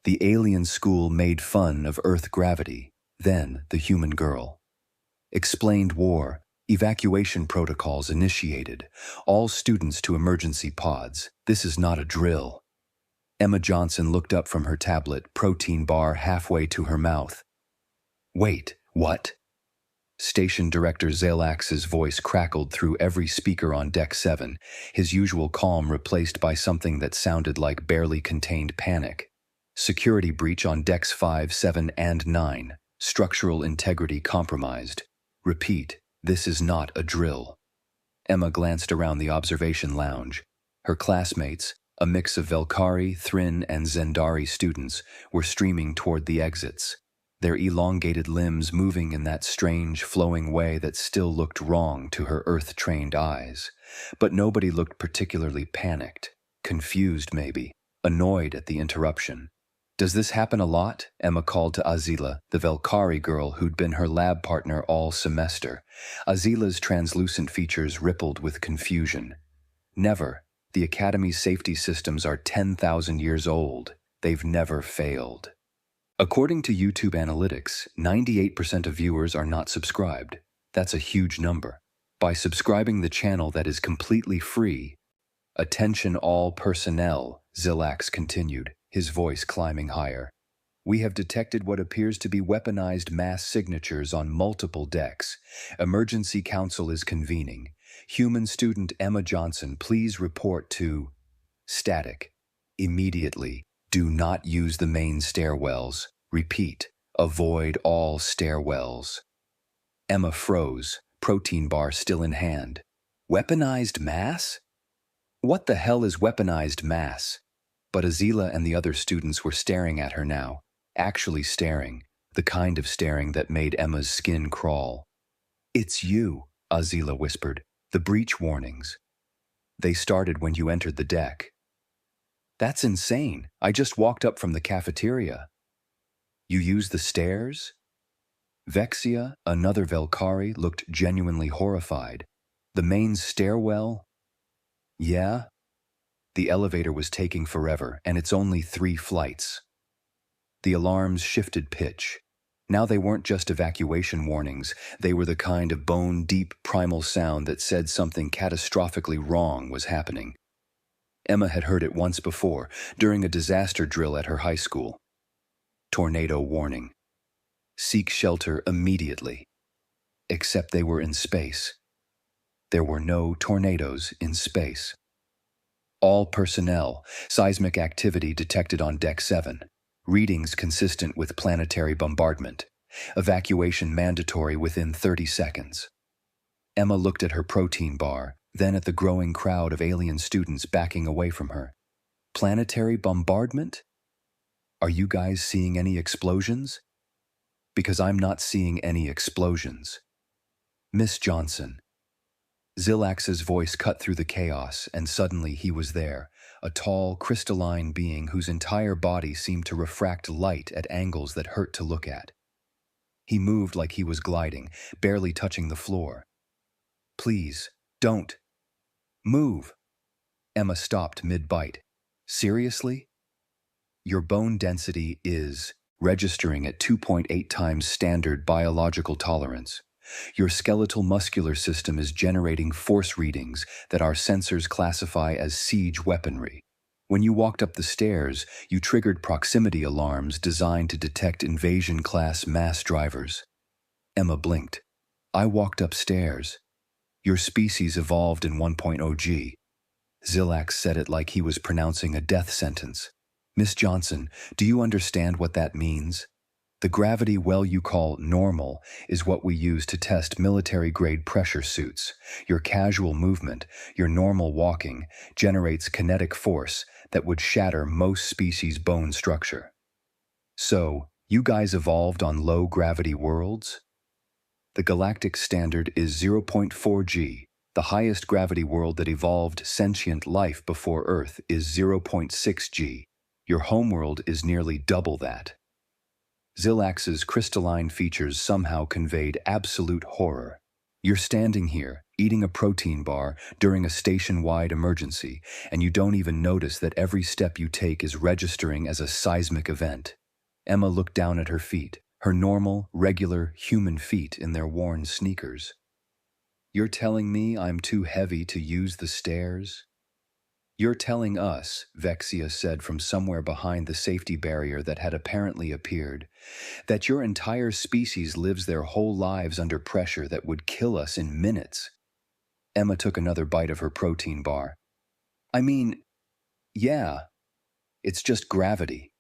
The alien school made fun of Earth gravity, then the human girl. Explained war, evacuation protocols initiated, all students to emergency pods. This is not a drill. Emma Johnson looked up from her tablet, protein bar halfway to her mouth. Wait, what? Station Director Zalax's voice crackled through every speaker on Deck 7, his usual calm replaced by something that sounded like barely contained panic. Security breach on Decks 5, 7, and 9. Structural integrity compromised. Repeat, this is not a drill. Emma glanced around the observation lounge. Her classmates, a mix of Velkari, Thrin, and Zendari students, were streaming toward the exits, their elongated limbs moving in that strange, flowing way that still looked wrong to her Earth-trained eyes. But nobody looked particularly panicked, confused maybe, annoyed at the interruption. Does this happen a lot? Emma called to Azila, the Velkari girl who'd been her lab partner all semester. Azila's translucent features rippled with confusion. Never. The Academy's safety systems are 10,000 years old. They've never failed. According to YouTube analytics, 98% of viewers are not subscribed. That's a huge number. By subscribing the channel that is completely free, attention all personnel, Zilax continued, his voice climbing higher. We have detected what appears to be weaponized mass signatures on multiple decks. Emergency Council is convening. Human student Emma Johnson, please report to static. Immediately. Do not use the main stairwells. Repeat, avoid all stairwells. Emma froze, protein bar still in hand. Weaponized mass? What the hell is weaponized mass? But Azila and the other students were staring at her now, actually staring, the kind of staring that made Emma's skin crawl. It's you, Azila whispered, the breach warnings. They started when you entered the deck. That's insane. I just walked up from the cafeteria. You used the stairs? Vexia, another Velkari, looked genuinely horrified. The main stairwell? Yeah? The elevator was taking forever, and it's only 3 flights. The alarms shifted pitch. Now they weren't just evacuation warnings, they were the kind of bone-deep primal sound that said something catastrophically wrong was happening. Emma had heard it once before, during a disaster drill at her high school. Tornado warning. Seek shelter immediately. Except they were in space. There were no tornadoes in space. All personnel, seismic activity detected on Deck 7. Readings consistent with planetary bombardment. Evacuation mandatory within 30 seconds. Emma looked at her protein bar, then at the growing crowd of alien students backing away from her. Planetary bombardment? Are you guys seeing any explosions? Because I'm not seeing any explosions. Miss Johnson. Zilax's voice cut through the chaos, and suddenly he was there, a tall, crystalline being whose entire body seemed to refract light at angles that hurt to look at. He moved like he was gliding, barely touching the floor. Please, don't. Move. Emma stopped mid-bite. Seriously? Your bone density is registering at 2.8 times standard biological tolerance. Your skeletal muscular system is generating force readings that our sensors classify as siege weaponry. When you walked up the stairs, you triggered proximity alarms designed to detect invasion-class mass drivers. Emma blinked. I walked upstairs. Your species evolved in 1.0 G. Zilax said it like he was pronouncing a death sentence. Miss Johnson, do you understand what that means? The gravity well you call normal is what we use to test military-grade pressure suits. Your casual movement, your normal walking, generates kinetic force that would shatter most species' bone structure. So, you guys evolved on low-gravity worlds? The galactic standard is 0.4 G. The highest gravity world that evolved sentient life before Earth is 0.6 G. Your homeworld is nearly double that. Zilax's crystalline features somehow conveyed absolute horror. You're standing here, eating a protein bar during a station-wide emergency, and you don't even notice that every step you take is registering as a seismic event. Emma looked down at her feet, her normal, regular, human feet in their worn sneakers. "You're telling me I'm too heavy to use the stairs?" "You're telling us," Vexia said from somewhere behind the safety barrier that had apparently appeared, "that your entire species lives their whole lives under pressure that would kill us in minutes." Emma took another bite of her protein bar. "I mean, yeah, it's just gravity."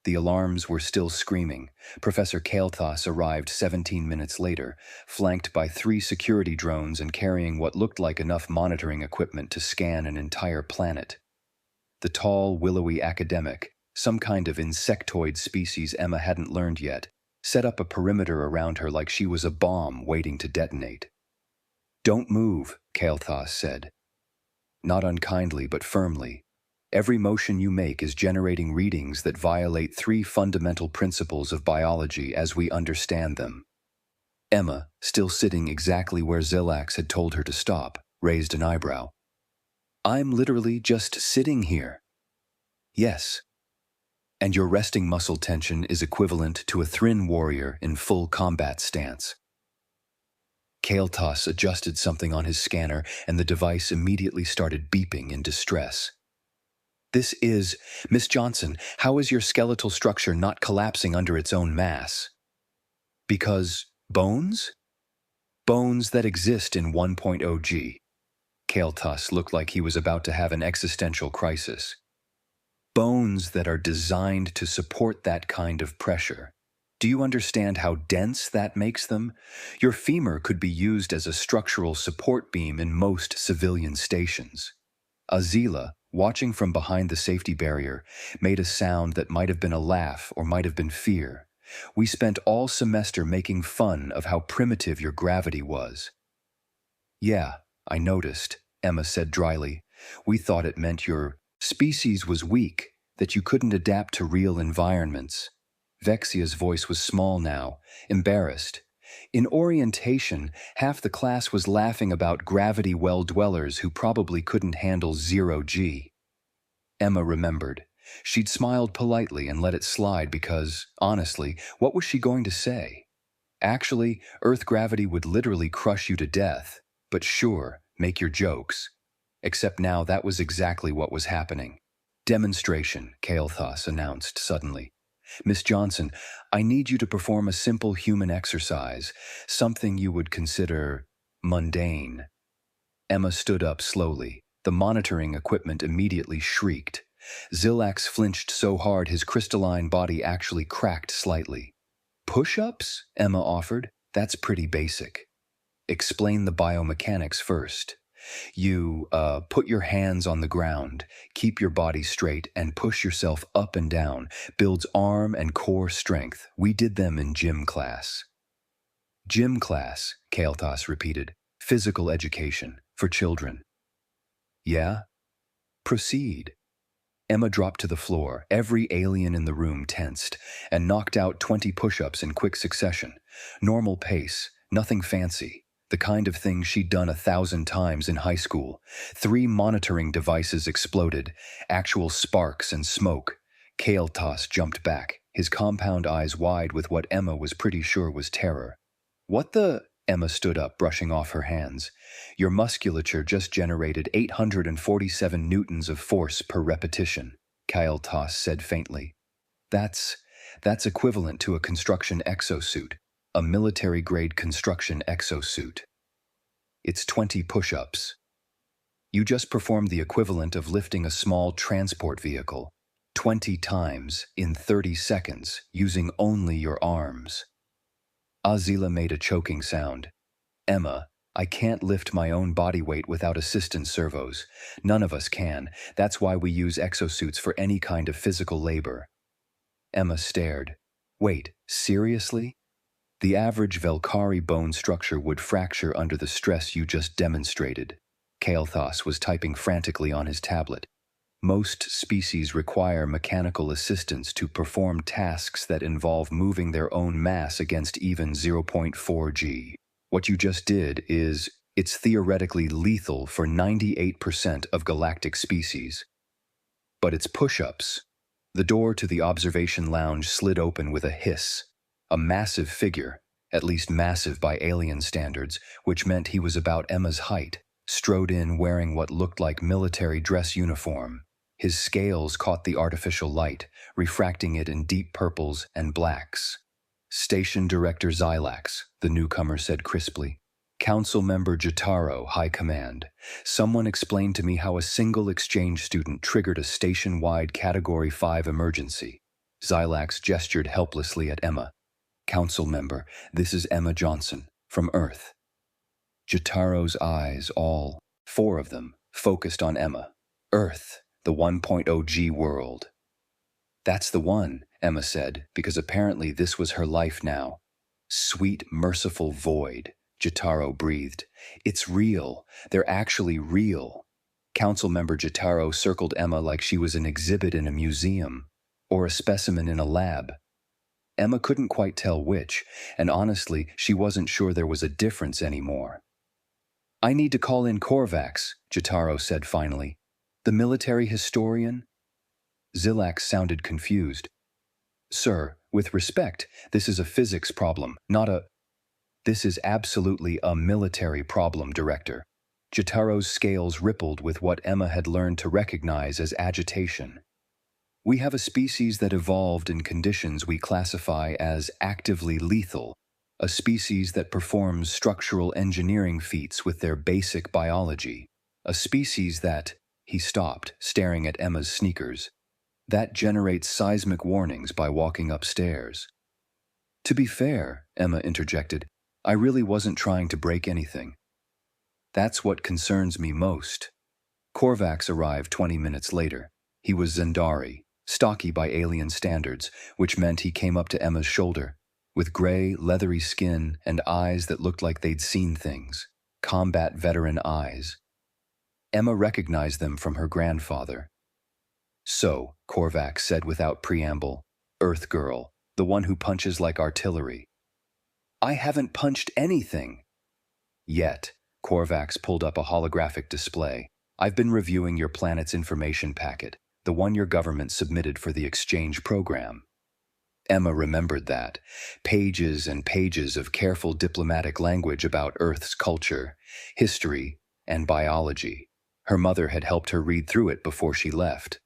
The alarms were still screaming. Professor Kael'thas arrived 17 minutes later, flanked by 3 security drones and carrying what looked like enough monitoring equipment to scan an entire planet. The tall, willowy academic, some kind of insectoid species Emma hadn't learned yet, set up a perimeter around her like she was a bomb waiting to detonate. "Don't move," Kael'thas said. Not unkindly, but firmly. "Every motion you make is generating readings that violate 3 fundamental principles of biology as we understand them." Emma, still sitting exactly where Zilax had told her to stop, raised an eyebrow. "I'm literally just sitting here." "Yes. And your resting muscle tension is equivalent to a Thryn warrior in full combat stance." Kael'thas adjusted something on his scanner, and the device immediately started beeping in distress. "This is... Miss Johnson, how is your skeletal structure not collapsing under its own mass?" "Because bones? Bones that exist in 1.0 G. Kael'thas looked like he was about to have an existential crisis. "Bones that are designed to support that kind of pressure. Do you understand how dense that makes them? Your femur could be used as a structural support beam in most civilian stations." Azila, watching from behind the safety barrier, made a sound that might have been a laugh or might have been fear. "We spent all semester making fun of how primitive your gravity was." "Yeah, I noticed," Emma said dryly. "We thought it meant your species was weak, that you couldn't adapt to real environments." Vexia's voice was small now, embarrassed. "In orientation, half the class was laughing about gravity well dwellers who probably couldn't handle 0G. Emma remembered. She'd smiled politely and let it slide because, honestly, what was she going to say? Actually, Earth gravity would literally crush you to death. But sure, make your jokes. Except now that was exactly what was happening. "Demonstration," Kael'thas announced suddenly. "Miss Johnson, I need you to perform a simple human exercise, something you would consider mundane." Emma stood up slowly. The monitoring equipment immediately shrieked. Zilax flinched so hard his crystalline body actually cracked slightly. "Push-ups?" Emma offered. "That's pretty basic." "Explain the biomechanics first." You put your hands on the ground, keep your body straight, and push yourself up and down. Builds arm and core strength. We did them in gym class." "Gym class," Kael'thas repeated. "Physical education, for children." "Yeah? Proceed." Emma dropped to the floor, every alien in the room tensed, and knocked out 20 push-ups in quick succession. Normal pace, nothing fancy. The kind of thing she'd done 1,000 times in high school. 3 monitoring devices exploded, actual sparks and smoke. Kael'thas jumped back, his compound eyes wide with what Emma was pretty sure was terror. "What the—" Emma stood up, brushing off her hands. "Your musculature just generated 847 newtons of force per repetition," Kael'thas said faintly. That's equivalent to a construction exosuit. A military-grade construction exosuit. It's 20 push-ups. You just performed the equivalent of lifting a small transport vehicle 20 times in 30 seconds using only your arms. Azila made a choking sound. "Emma, I can't lift my own body weight without assistant servos. None of us can. That's why we use exosuits for any kind of physical labor." Emma stared. "Wait, seriously? The average Velkari bone structure would fracture under the stress you just demonstrated." Kael'thas was typing frantically on his tablet. "Most species require mechanical assistance to perform tasks that involve moving their own mass against even 0.4 G. What you just did is It's theoretically lethal for 98% of galactic species. But it's push-ups. The door to the observation lounge slid open with a hiss. A massive figure, at least massive by alien standards, which meant he was about Emma's height, strode in wearing what looked like military dress uniform. His scales caught the artificial light, refracting it in deep purples and blacks. "Station Director Xylax," the newcomer said crisply. "Council Member Jotaro, High Command. Someone explained to me how a single exchange student triggered a station-wide Category 5 emergency." Xylax gestured helplessly at Emma. "Council Member, this is Emma Johnson, from Earth." Jotaro's eyes, all four of them, focused on Emma. "Earth, the 1.0 G world." "That's the one," Emma said, because apparently this was her life now. "Sweet, merciful void," Jotaro breathed. "It's real. They're actually real." Council Member Jotaro circled Emma like she was an exhibit in a museum, or a specimen in a lab. Emma couldn't quite tell which, and honestly, she wasn't sure there was a difference anymore. "I need to call in Korvax," Jotaro said finally. "The military historian?" Xylax sounded confused. "Sir, with respect, this is a physics problem, not a—" "This is absolutely a military problem, Director." Jotaro's scales rippled with what Emma had learned to recognize as agitation. "We have a species that evolved in conditions we classify as actively lethal, a species that performs structural engineering feats with their basic biology, a species that—" He stopped, staring at Emma's sneakers. "That generates seismic warnings by walking upstairs." "To be fair," Emma interjected, "I really wasn't trying to break anything." "That's what concerns me most." Korvax arrived 20 minutes later. He was Zendari, stocky by alien standards, which meant he came up to Emma's shoulder, with gray, leathery skin and eyes that looked like they'd seen things. Combat veteran eyes. Emma recognized them from her grandfather. "So," Korvax said without preamble, "Earth Girl, the one who punches like artillery." "I haven't punched anything." "Yet." Korvax pulled up a holographic display. "I've been reviewing your planet's information packet, the one your government submitted for the exchange program." Emma remembered that. Pages and pages of careful diplomatic language about Earth's culture, history, and biology. Her mother had helped her read through it before she left.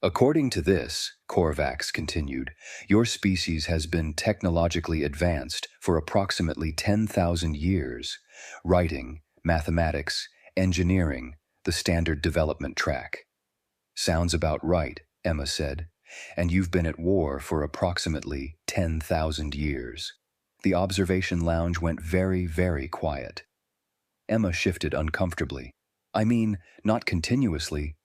"According to this," Korvax continued, "your species has been technologically advanced for approximately 10,000 years. Writing, mathematics, engineering, the standard development track." "Sounds about right," Emma said. "And you've been at war for approximately 10,000 years." The observation lounge went very, very quiet. Emma shifted uncomfortably. "I mean, not continuously."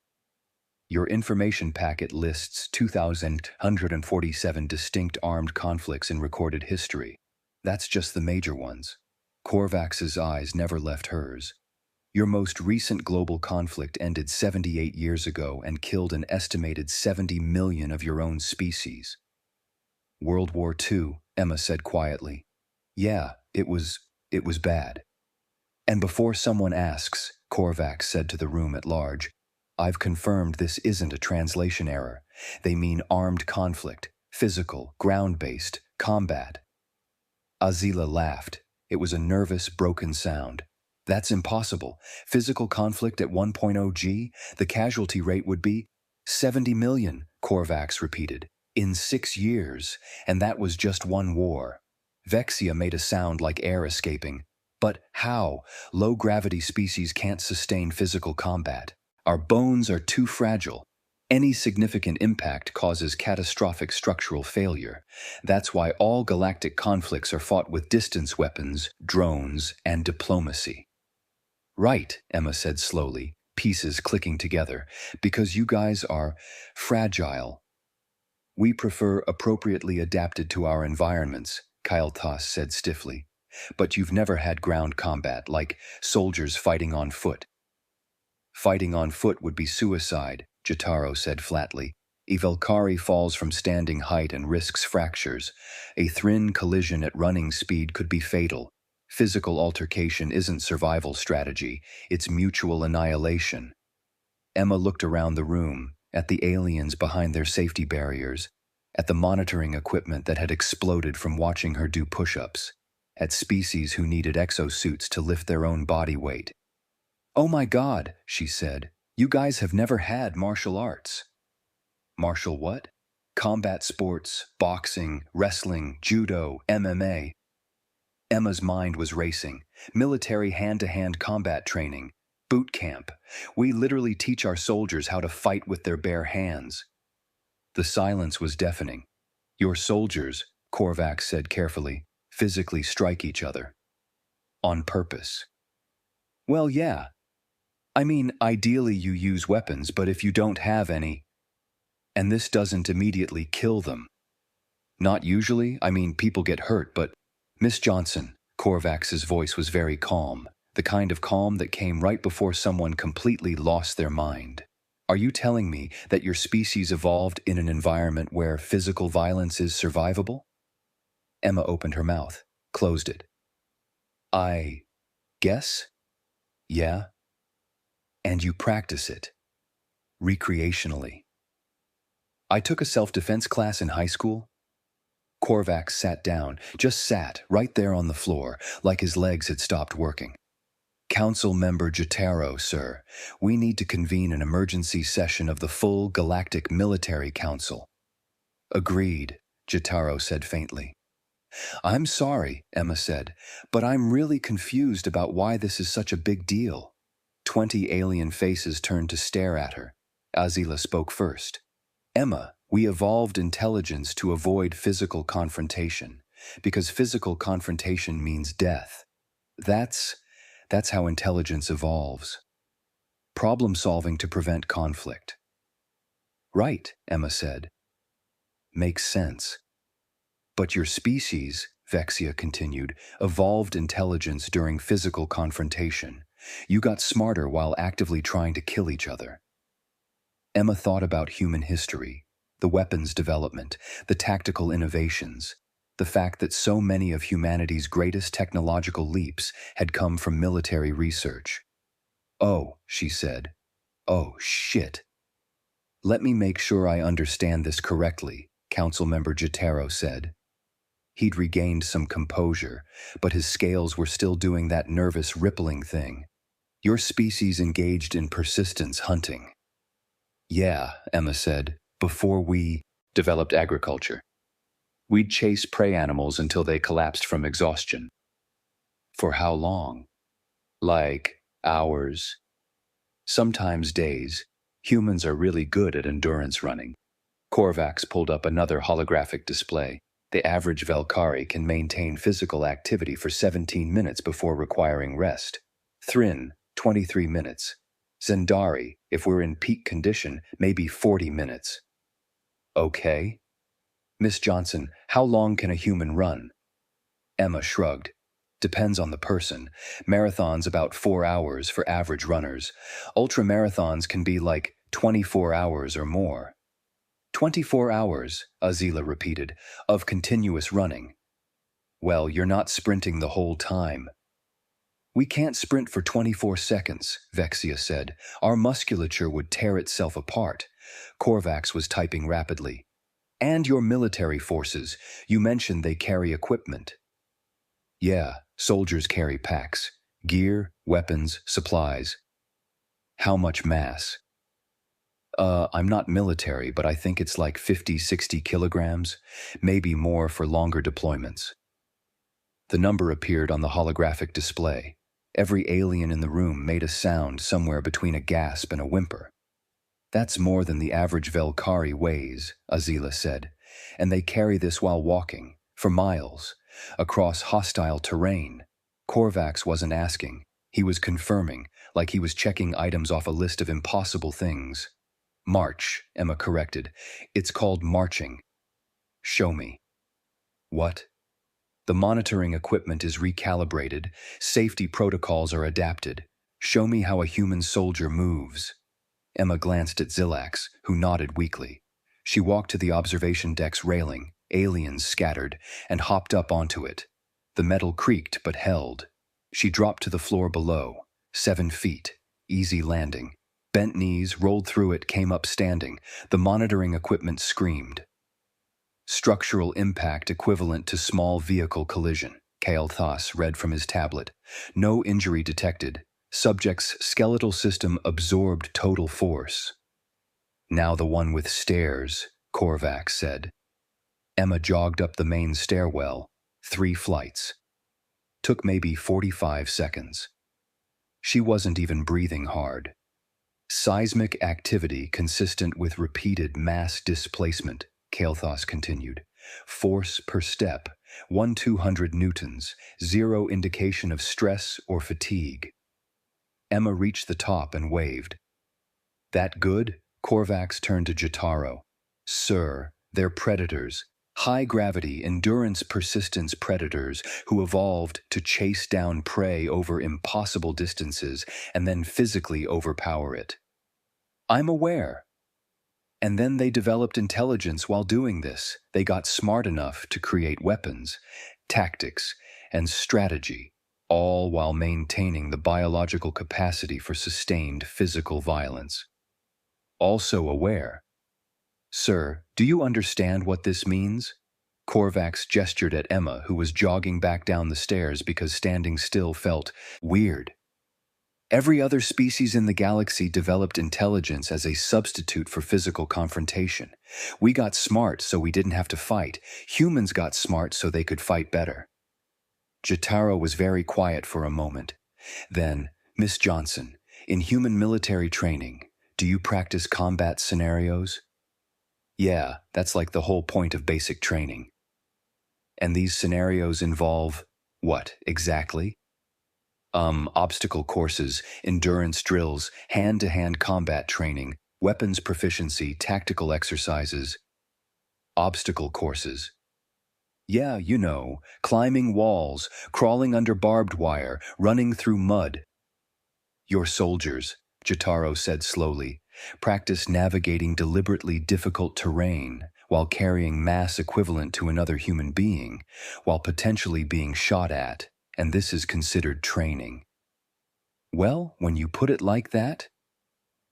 "Your information packet lists 2,147 distinct armed conflicts in recorded history. That's just the major ones." Korvax's eyes never left hers. "Your most recent global conflict ended 78 years ago and killed an estimated 70 million of your own species." "World War II," Emma said quietly. "Yeah, it was bad." "And before someone asks," Korvax said to the room at large, "I've confirmed this isn't a translation error. They mean armed conflict, physical, ground-based, combat." Azila laughed. It was a nervous, broken sound. "That's impossible. Physical conflict at 1.0 G? The casualty rate would be 70 million, Korvax repeated. "In 6 years, and that was just one war." Vexia made a sound like air escaping. "But how? Low-gravity species can't sustain physical combat. Our bones are too fragile. Any significant impact causes catastrophic structural failure. That's why all galactic conflicts are fought with distance weapons, drones, and diplomacy." "Right," Emma said slowly, pieces clicking together, "because you guys are fragile." "We prefer appropriately adapted to our environments," Kailtas said stiffly. "But you've never had ground combat, like soldiers fighting on foot." "Fighting on foot would be suicide," Jotaro said flatly. "Ivelkari falls from standing height and risks fractures. A Thryn collision at running speed could be fatal. Physical altercation isn't survival strategy, it's mutual annihilation. Emma looked around the room, at the aliens behind their safety barriers, at the monitoring equipment that had exploded from watching her do push-ups, at species who needed exosuits to lift their own body weight. "Oh my God," she said, "you guys have never had martial arts." Martial what? Combat sports, boxing, wrestling, judo, MMA. Emma's mind was racing. Military hand-to-hand combat training. Boot camp. We literally teach our soldiers how to fight with their bare hands. The silence was deafening. Your soldiers, Korvax said carefully, physically strike each other. On purpose. Well, yeah. I mean, ideally you use weapons, but if you don't have any, and this doesn't immediately kill them. Not usually, I mean, people get hurt, but Miss Johnson, Korvax's voice was very calm, the kind of calm that came right before someone completely lost their mind. Are you telling me that your species evolved in an environment where physical violence is survivable? Emma opened her mouth, closed it. I guess? Yeah. And you practice it. Recreationally. I took a self-defense class in high school. Korvax sat down, just sat, right there on the floor, like his legs had stopped working. Council Member Jotaro, sir, we need to convene an emergency session of the full Galactic Military Council. Agreed, Jotaro said faintly. I'm sorry, Emma said, but I'm really confused about why this is such a big deal. 20 alien faces turned to stare at her. Azila spoke first. Emma, we evolved intelligence to avoid physical confrontation, because physical confrontation means death. That's how intelligence evolves. Problem solving to prevent conflict. Right, Emma said. Makes sense. But your species, Vexia continued, evolved intelligence during physical confrontation. You got smarter while actively trying to kill each other. Emma thought about human history, the weapons development, the tactical innovations, the fact that so many of humanity's greatest technological leaps had come from military research. Oh, she said. Oh, shit. Let me make sure I understand this correctly, Councilmember Jotaro said. He'd regained some composure, but his scales were still doing that nervous rippling thing. Your species engaged in persistence hunting. Yeah, Emma said, before we developed agriculture. We'd chase prey animals until they collapsed from exhaustion. For how long? Like hours. Sometimes days. Humans are really good at endurance running. Korvax pulled up another holographic display. The average Velkari can maintain physical activity for 17 minutes before requiring rest. Thrin, 23 minutes. Zendari, if we're in peak condition, maybe 40 minutes. Okay. Miss Johnson, how long can a human run? Emma shrugged. Depends on the person. Marathons about 4 hours for average runners. Ultramarathons can be like 24 hours or more. 24 hours, Azila repeated, of continuous running. Well, you're not sprinting the whole time. We can't sprint for 24 seconds, Vexia said. Our musculature would tear itself apart. Korvax was typing rapidly. And your military forces. You mentioned they carry equipment. Yeah, soldiers carry packs. Gear, weapons, supplies. How much mass? I'm not military, but I think it's like 50, 60 kilograms, maybe more for longer deployments. The number appeared on the holographic display. Every alien in the room made a sound somewhere between a gasp and a whimper. That's more than the average Velkari weighs, Azila said, and they carry this while walking, for miles, across hostile terrain. Korvax wasn't asking, he was confirming, like he was checking items off a list of impossible things. March, Emma corrected. It's called marching. Show me. What? The monitoring equipment is recalibrated, safety protocols are adapted. Show me how a human soldier moves. Emma glanced at Zilax, who nodded weakly. She walked to the observation deck's railing, aliens scattered, and hopped up onto it. The metal creaked but held. She dropped to the floor below, 7 feet, easy landing. Bent knees, rolled through it, came up standing. The monitoring equipment screamed. Structural impact equivalent to small vehicle collision, Kael'thas read from his tablet. No injury detected. Subject's skeletal system absorbed total force. Now the one with stairs, Korvax said. Emma jogged up the main stairwell, 3 flights. Took maybe 45 seconds. She wasn't even breathing hard. Seismic activity consistent with repeated mass displacement, Kael'thas continued. Force per step, 1-200 newtons, 0 indication of stress or fatigue. Emma reached the top and waved. That good? Korvax turned to Jotaro. Sir, they're predators. High-gravity, endurance-persistence predators who evolved to chase down prey over impossible distances and then physically overpower it. I'm aware. And then they developed intelligence while doing this. They got smart enough to create weapons, tactics, and strategy, all while maintaining the biological capacity for sustained physical violence. Also aware. Sir, do you understand what this means? Korvax gestured at Emma, who was jogging back down the stairs because standing still felt weird. Every other species in the galaxy developed intelligence as a substitute for physical confrontation. We got smart so we didn't have to fight. Humans got smart so they could fight better. Jotaro was very quiet for a moment. Then, Miss Johnson, in human military training, do you practice combat scenarios? Yeah, that's like the whole point of basic training. And these scenarios involve what, exactly? Obstacle courses, endurance drills, hand-to-hand combat training, weapons proficiency, tactical exercises. Obstacle courses. Yeah, you know, climbing walls, crawling under barbed wire, running through mud. Your soldiers, Jotaro said slowly, practice navigating deliberately difficult terrain while carrying mass equivalent to another human being, while potentially being shot at, and this is considered training. Well, when you put it like that,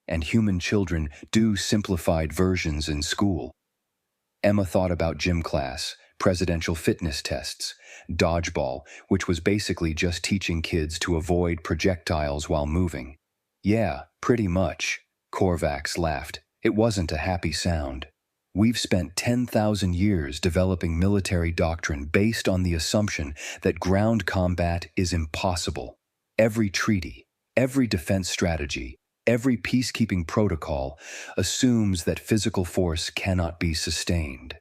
and human children do simplified versions in school. Emma thought about gym class, presidential fitness tests, dodgeball, which was basically just teaching kids to avoid projectiles while moving. Yeah, pretty much, Korvax laughed. It wasn't a happy sound. We've spent 10,000 years developing military doctrine based on the assumption that ground combat is impossible. Every treaty, every defense strategy, every peacekeeping protocol assumes that physical force cannot be sustained.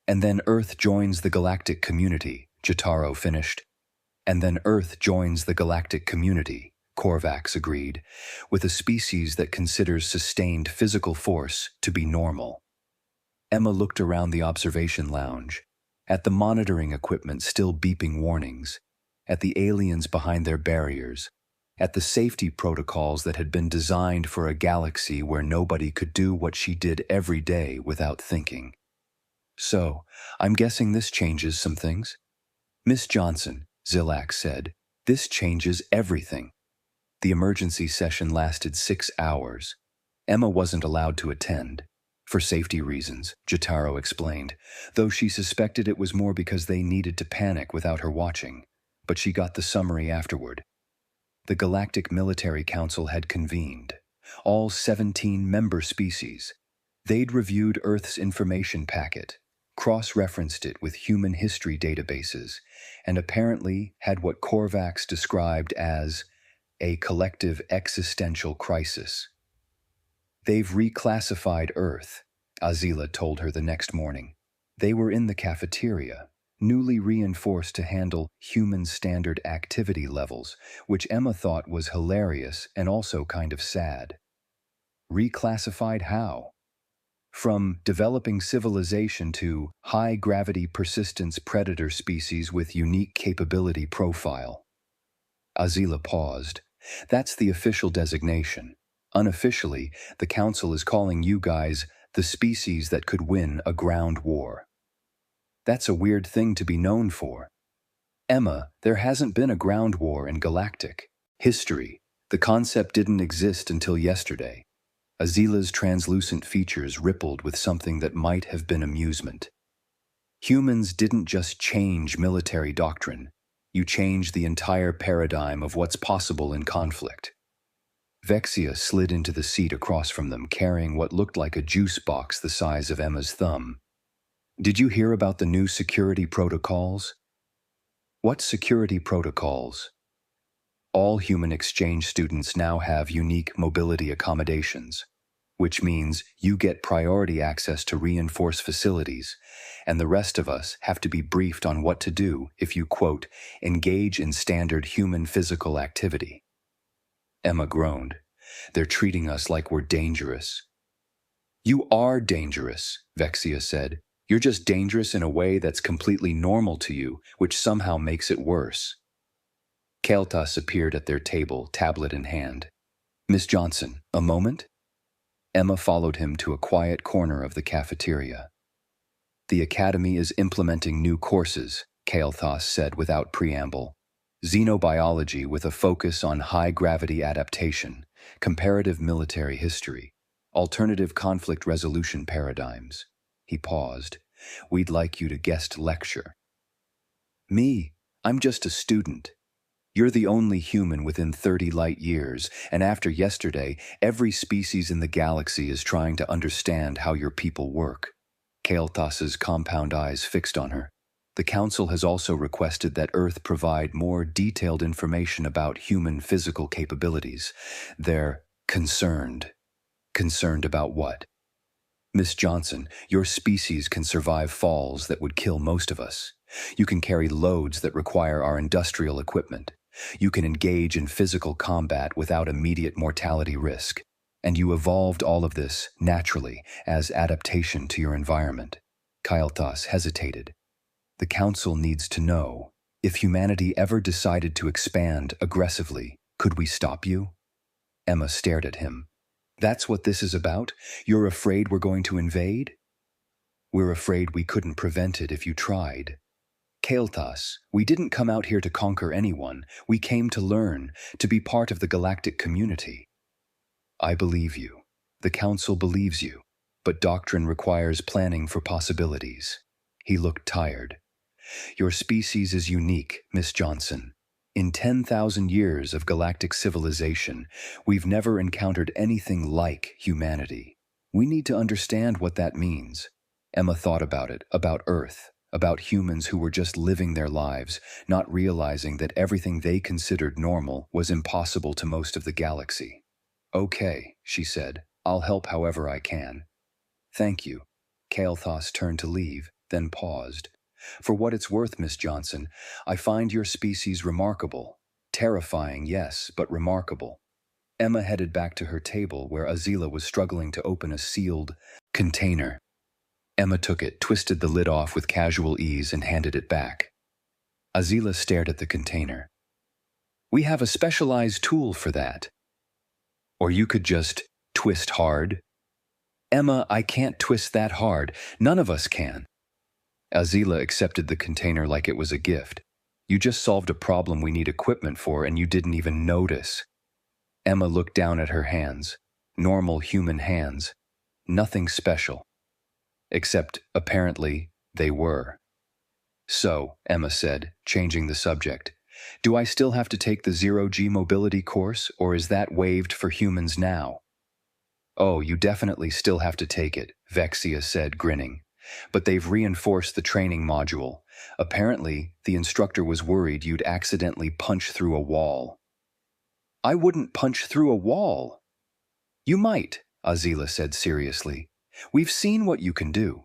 And then Earth joins the galactic community, Jotaro finished. And then Earth joins the galactic community, Korvax agreed, with a species that considers sustained physical force to be normal. Emma looked around the observation lounge, at the monitoring equipment still beeping warnings, at the aliens behind their barriers, at the safety protocols that had been designed for a galaxy where nobody could do what she did every day without thinking. So, I'm guessing this changes some things? Miss Johnson, Zilak said, this changes everything. The emergency session lasted 6 hours. Emma wasn't allowed to attend. For safety reasons, Jotaro explained, though she suspected it was more because they needed to panic without her watching. But she got the summary afterward. The Galactic Military Council had convened. All 17 member species. They'd reviewed Earth's information packet, cross-referenced it with human history databases, and apparently had what Korvax described as a collective existential crisis. They've reclassified Earth, Azila told her the next morning. They were in the cafeteria, newly reinforced to handle human standard activity levels, which Emma thought was hilarious and also kind of sad. Reclassified how? From developing civilization to high-gravity persistence predator species with unique capability profile. Azila paused. That's the official designation. Unofficially, the Council is calling you guys the species that could win a ground war. That's a weird thing to be known for. Emma, there hasn't been a ground war in Galactic history. The concept didn't exist until yesterday. Azila's translucent features rippled with something that might have been amusement. Humans didn't just change military doctrine. You changed the entire paradigm of what's possible in conflict. Vexia slid into the seat across from them, carrying what looked like a juice box the size of Emma's thumb. Did you hear about the new security protocols? What security protocols? All human exchange students now have unique mobility accommodations, which means you get priority access to reinforced facilities, and the rest of us have to be briefed on what to do if you, quote, engage in standard human physical activity. Emma groaned. They're treating us like we're dangerous. You are dangerous, Vexia said. You're just dangerous in a way that's completely normal to you, which somehow makes it worse. Kael'thas appeared at their table, tablet in hand. Miss Johnson, a moment? Emma followed him to a quiet corner of the cafeteria. The Academy is implementing new courses, Kael'thas said without preamble. Xenobiology with a focus on high-gravity adaptation, comparative military history, alternative conflict resolution paradigms. He paused. We'd like you to guest lecture. Me? I'm just a student. You're the only human within 30 light years, and after yesterday, every species in the galaxy is trying to understand how your people work. Kael'thas's compound eyes fixed on her. The Council has also requested that Earth provide more detailed information about human physical capabilities. They're concerned. Concerned about what? Miss Johnson, your species can survive falls that would kill most of us. You can carry loads that require our industrial equipment. You can engage in physical combat without immediate mortality risk. And you evolved all of this, naturally, as adaptation to your environment. Kael'thas hesitated. The Council needs to know, if humanity ever decided to expand aggressively, could we stop you? Emma stared at him. That's what this is about? You're afraid we're going to invade? We're afraid we couldn't prevent it if you tried. Kael'thas, we didn't come out here to conquer anyone. We came to learn, to be part of the galactic community. I believe you. The Council believes you. But doctrine requires planning for possibilities. He looked tired. Your species is unique, Miss Johnson. In 10,000 years of galactic civilization, we've never encountered anything like humanity. We need to understand what that means. Emma thought about it, about Earth, about humans who were just living their lives, not realizing that everything they considered normal was impossible to most of the galaxy. Okay, she said, I'll help however I can. Thank you. Kael'thas turned to leave, then paused. For what it's worth, Miss Johnson, I find your species remarkable. Terrifying, yes, but remarkable. Emma headed back to her table where Azila was struggling to open a sealed container. Emma took it, twisted the lid off with casual ease, and handed it back. Azila stared at the container. We have a specialized tool for that. Or you could just twist hard. Emma, I can't twist that hard. None of us can. Azila accepted the container like it was a gift. You just solved a problem we need equipment for and you didn't even notice. Emma looked down at her hands. Normal human hands. Nothing special. Except, apparently, they were. So, Emma said, changing the subject, do I still have to take the zero-G mobility course, or is that waived for humans now? Oh, you definitely still have to take it, Vexia said, grinning. But they've reinforced the training module. Apparently, the instructor was worried you'd accidentally punch through a wall. I wouldn't punch through a wall. You might, Azila said seriously. We've seen what you can do.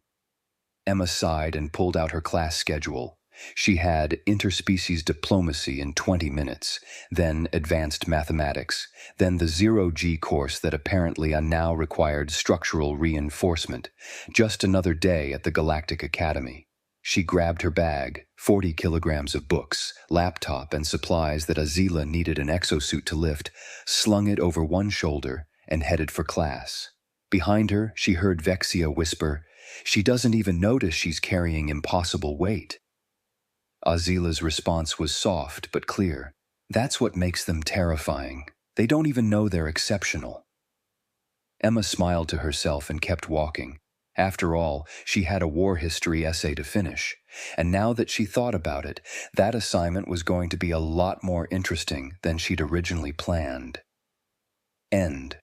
Emma sighed and pulled out her class schedule. She had interspecies diplomacy in 20 minutes, then advanced mathematics, then the zero-G course that apparently now required structural reinforcement. Just another day at the Galactic Academy. She grabbed her bag, 40 kilograms of books, laptop, and supplies that Azila needed an exosuit to lift, slung it over one shoulder, and headed for class. Behind her, she heard Vexia whisper, "She doesn't even notice she's carrying impossible weight." Azila's response was soft but clear. That's what makes them terrifying. They don't even know they're exceptional. Emma smiled to herself and kept walking. After all, she had a war history essay to finish, and now that she thought about it, that assignment was going to be a lot more interesting than she'd originally planned. End.